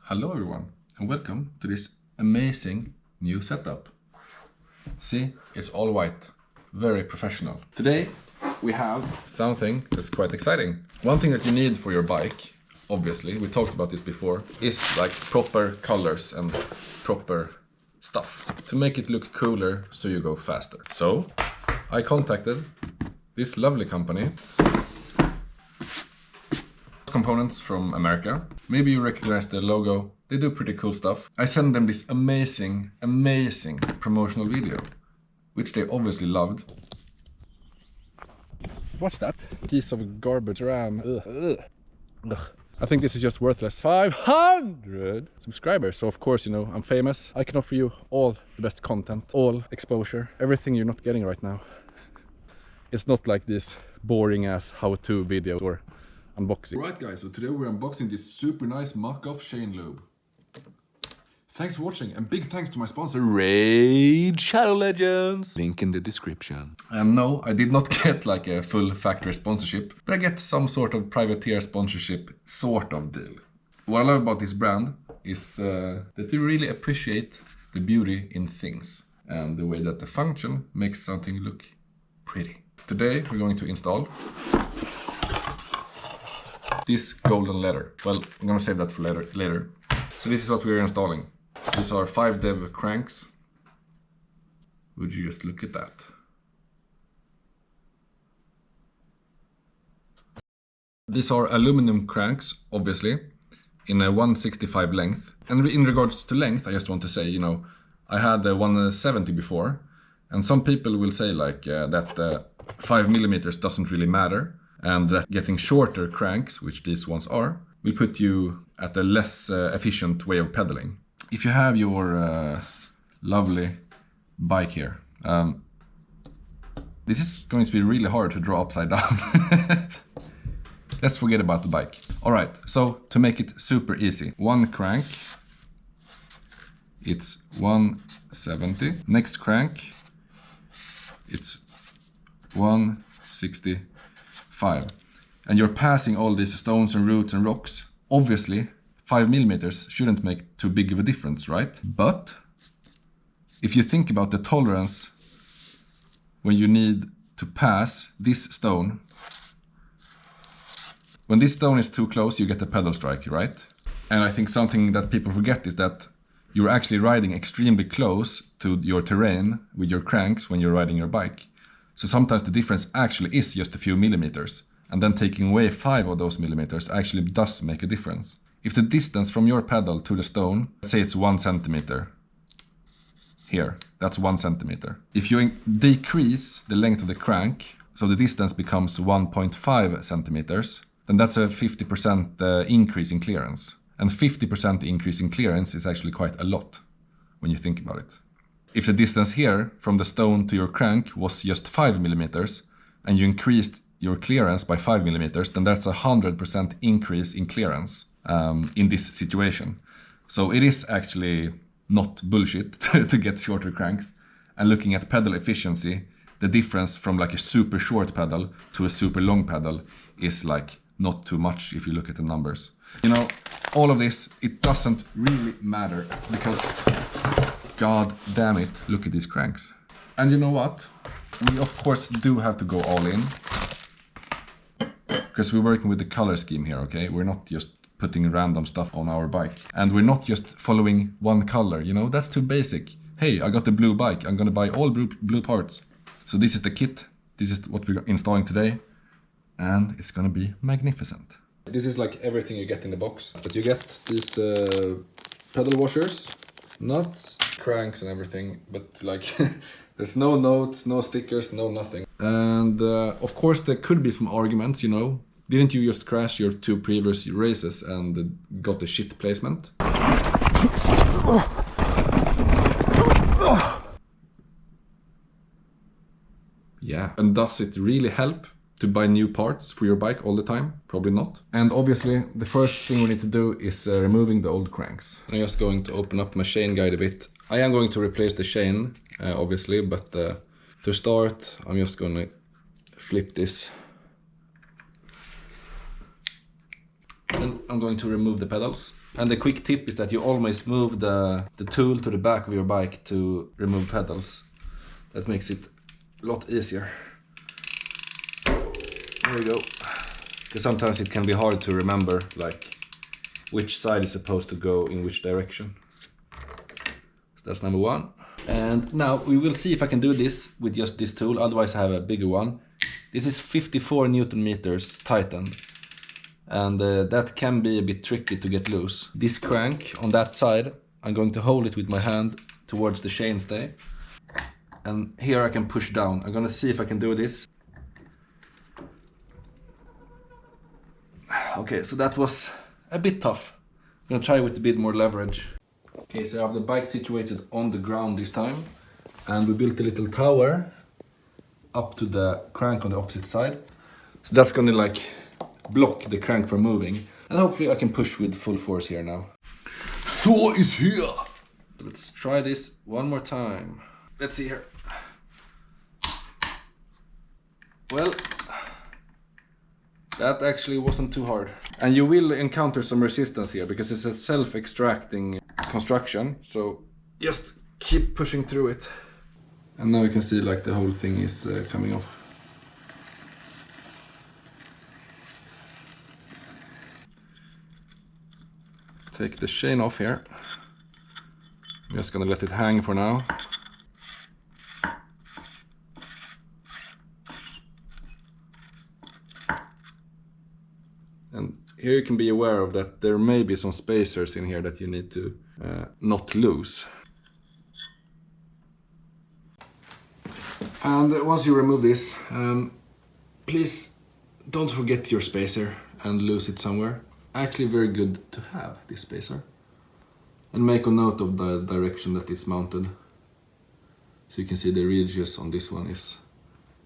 Hello everyone and welcome to this amazing new setup. See, it's all white, very professional. Today we have something that's quite exciting. One thing that you need for your bike, obviously, we talked about this before, is like proper colors and proper stuff to make it look cooler so you go faster. So I contacted this lovely company. Components from America. Maybe you recognize the logo. They do pretty cool stuff. I sent them this amazing promotional video, which they obviously loved. What's that? Piece of garbage RAM. Ugh. I think this is just worthless. 500 subscribers. So of course, you know, I'm famous. I can offer you all the best content, all exposure, everything you're not getting right now. It's not like this boring ass how-to video or unboxing. Right guys, so today we're unboxing this super nice mock-off chain lube. Thanks for watching and big thanks to my sponsor Raid Shadow Legends. Link in the description. And no, I did not get like a full factory sponsorship, but I get some sort of privateer sponsorship sort of deal. What I love about this brand is that they really appreciate the beauty in things and the way that the function makes something look pretty. Today we're going to install this golden letter. Well, I'm gonna save that for later. So this is what we're installing. These are 5DEV cranks. Would you just look at that? These are aluminum cranks, obviously, in a 165 length. And in regards to length, I just want to say, you know, I had the 170 before, and some people will say like that 5 millimeters doesn't really matter. And that getting shorter cranks, which these ones are, will put you at a less efficient way of pedaling. If you have your lovely bike here, this is going to be really hard to draw upside down. Let's forget about the bike. Alright, so to make it super easy, one crank, it's 170. Next crank, it's 165. And you're passing all these stones and roots and rocks. Obviously 5 millimeters shouldn't make too big of a difference, right? But if you think about the tolerance when you need to pass this stone, when this stone is too close you get a pedal strike, right? And I think something that people forget is that you're actually riding extremely close to your terrain with your cranks when you're riding your bike. So sometimes the difference actually is just a few millimeters, and then taking away 5 of those millimeters actually does make a difference. If the distance from your pedal to the stone, let's say it's 1 centimeter, here, that's 1 centimeter. If you decrease the length of the crank, so the distance becomes 1.5 centimeters, then that's a 50% increase in clearance. And 50% increase in clearance is actually quite a lot when you think about it. If the distance here from the stone to your crank was just 5 millimeters and you increased your clearance by 5 millimeters, then that's a 100% increase in clearance in this situation. So it is actually not bullshit to get shorter cranks. And looking at pedal efficiency, the difference from like a super short pedal to a super long pedal is like not too much if you look at the numbers. You know, all of this, it doesn't really matter because God damn it, look at these cranks. And you know what? We of course do have to go all in. Because we're working with the color scheme here, okay? We're not just putting random stuff on our bike. And we're not just following one color, you know? That's too basic. Hey, I got the blue bike. I'm gonna buy all blue parts. So this is the kit. This is what we're installing today. And it's gonna be magnificent. This is like everything you get in the box. But you get these pedal washers, nuts, cranks and everything, but like there's no notes, no stickers, no nothing. And of course there could be some arguments, you know. Didn't you just crash your 2 previous races and got the shit placement? Yeah, and does it really help to buy new parts for your bike all the time? Probably not. And obviously the first thing we need to do is removing the old cranks. I'm just going to open up my chain guide a bit. I am going to replace the chain, obviously, but to start I'm just going to flip this. And I'm going to remove the pedals. And the quick tip is that you always move the tool to the back of your bike to remove pedals. That makes it a lot easier. There we go. Because sometimes it can be hard to remember like which side is supposed to go in which direction. So that's number one. And now we will see if I can do this with just this tool, otherwise I have a bigger one. This is 54 Newton meters tightened. And that can be a bit tricky to get loose. This crank on that side, I'm going to hold it with my hand towards the chainstay. And here I can push down. I'm gonna see if I can do this. Okay, so that was a bit tough. I'm gonna try with a bit more leverage. Okay, so I have the bike situated on the ground this time. And we built a little tower up to the crank on the opposite side. So that's gonna like block the crank from moving. And hopefully I can push with full force here now. Saw is here! Let's try this one more time. Let's see here. Well, that actually wasn't too hard. And you will encounter some resistance here because it's a self-extracting construction. So just keep pushing through it. And now you can see like the whole thing is coming off. Take the chain off here. I'm just gonna let it hang for now. And here you can be aware of that there may be some spacers in here that you need to not lose. And once you remove this, please don't forget your spacer and lose it somewhere. Actually very good to have this spacer. And make a note of the direction that it's mounted. So you can see the ridges on this one is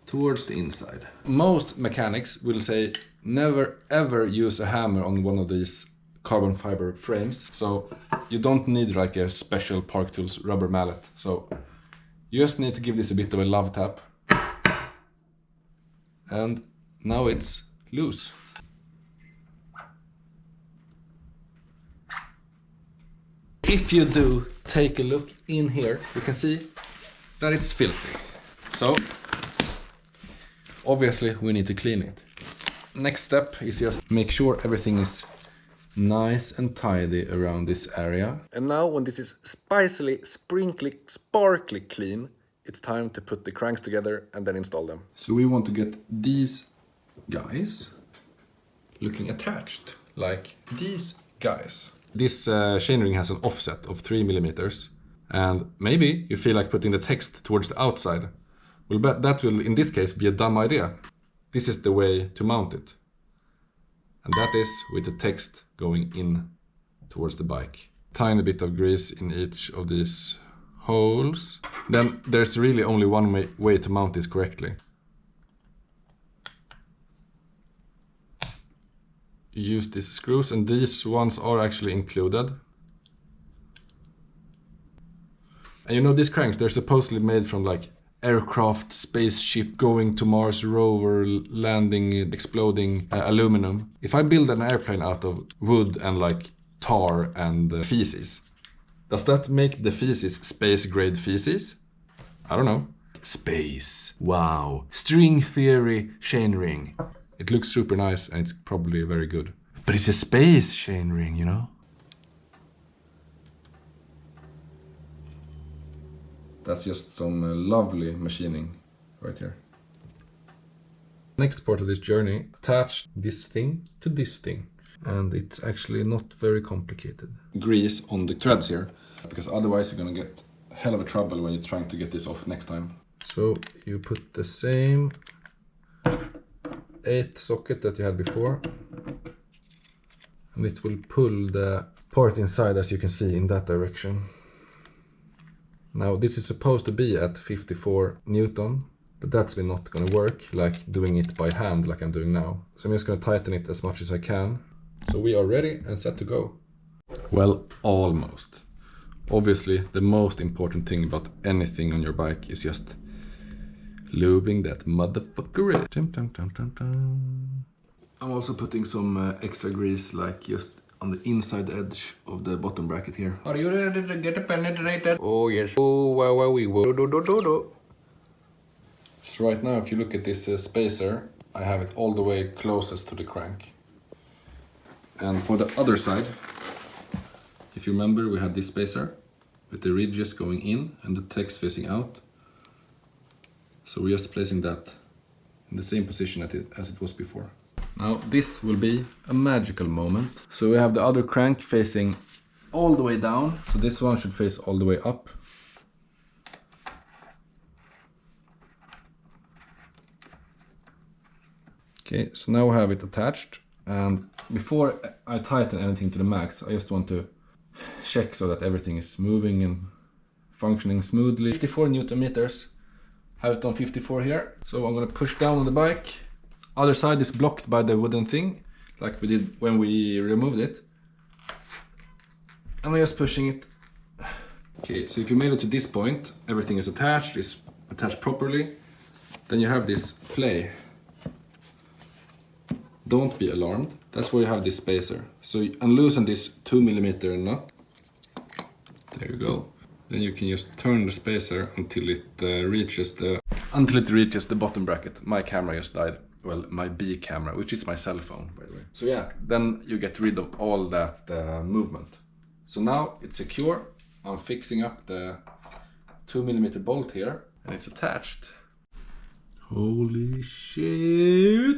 towards the inside. Most mechanics will say never ever use a hammer on one of these carbon fiber frames. So you don't need like a special Park Tools rubber mallet. So you just need to give this a bit of a love tap. And now it's loose. If you do take a look in here, you can see that it's filthy. So obviously we need to clean it. Next step is just make sure everything is nice and tidy around this area. And now when this is spicily, sprinkly, sparkly clean, it's time to put the cranks together and then install them. So we want to get these guys looking attached, like these guys. This chainring has an offset of 3 millimeters, and maybe you feel like putting the text towards the outside. Well, but that will in this case be a dumb idea. This is the way to mount it. And that is with the text going in towards the bike. Tiny bit of grease in each of these holes. Then there's really only one way to mount this correctly. You use these screws, and these ones are actually included. And you know these cranks, they're supposedly made from like aircraft, spaceship, going to Mars rover, landing, exploding aluminum. If I build an airplane out of wood and like tar and feces, does that make the feces space grade feces? I don't know. Space. Wow. String theory chainring. It looks super nice and it's probably very good. But it's a space chainring, you know? That's just some lovely machining right here. Next part of this journey, attach this thing to this thing. And it's actually not very complicated. Grease on the threads here, because otherwise you're gonna get a hell of a trouble when you're trying to get this off next time. So you put the same 8 socket that you had before, and it will pull the part inside, as you can see, in that direction. Now this is supposed to be at 54 Newton, but that's not going to work like doing it by hand like I'm doing now. So I'm just going to tighten it as much as I can. So we are ready and set to go. Well, almost. Obviously the most important thing about anything on your bike is just lubing that motherfucker in. I'm also putting some extra grease like just on the inside edge of the bottom bracket here. Are you ready to get penetrated? Oh yes. Oh wow we will do. So right now, if you look at this spacer, I have it all the way closest to the crank. And for the other side, if you remember, we had this spacer with the ridges going in and the text facing out. So we're just placing that in the same position as it was before. Now this will be a magical moment. So we have the other crank facing all the way down. So this one should face all the way up. Okay, so now we have it attached, and before I tighten anything to the max, I just want to check so that everything is moving and functioning smoothly. 54 Newton meters, have it on 54 here. So I'm gonna push down on the bike. Other side is blocked by the wooden thing, like we did when we removed it. And I'm just pushing it. Okay, so if you made it to this point, everything is attached properly. Then you have this play. Don't be alarmed. That's why you have this spacer. So unloosen this 2mm nut. There you go. Then you can just turn the spacer until it reaches the bottom bracket. My camera just died. Well, my B camera, which is my cell phone, by the way. So yeah, then you get rid of all that movement. So now it's secure. I'm fixing up the 2mm bolt here, and it's attached. Holy shit!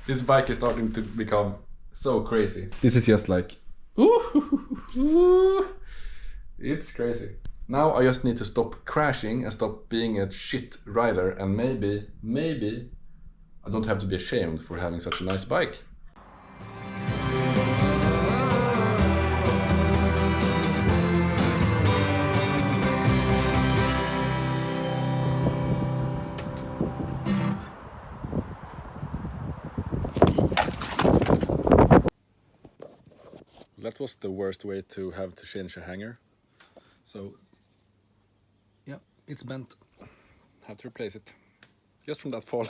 This bike is starting to become so crazy. This is just like, ooh, it's crazy. Now I just need to stop crashing and stop being a shit rider, and maybe I don't have to be ashamed for having such a nice bike. That was the worst way to have to change a hanger. So, yeah, it's bent. Have to replace it. Just from that fall.